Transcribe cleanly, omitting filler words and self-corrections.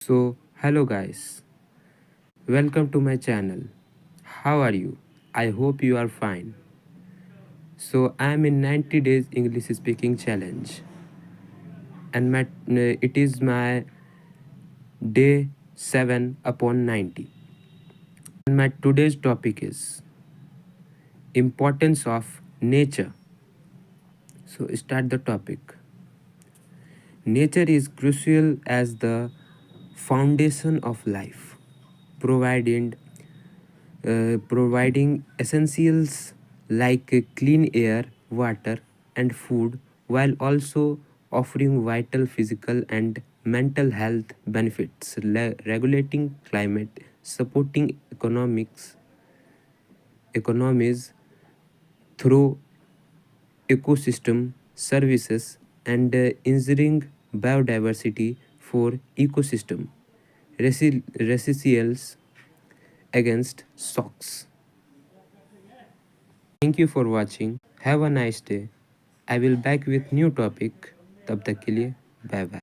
Hello guys, welcome to my channel. How are you? I hope you are fine. I am in 90 days English speaking challenge, and it is my day 7 upon 90. And my today's topic is importance of nature. Start the topic. Nature is crucial as the foundation of life, providing providing essentials like clean air, water, and food, while also offering vital physical and mental health benefits, regulating climate, supporting economies through ecosystem services, and ensuring biodiversity for ecosystem resilience against shocks. Thank you for watching. Have a nice day. I will back with new topic. तब तक के लिए bye bye.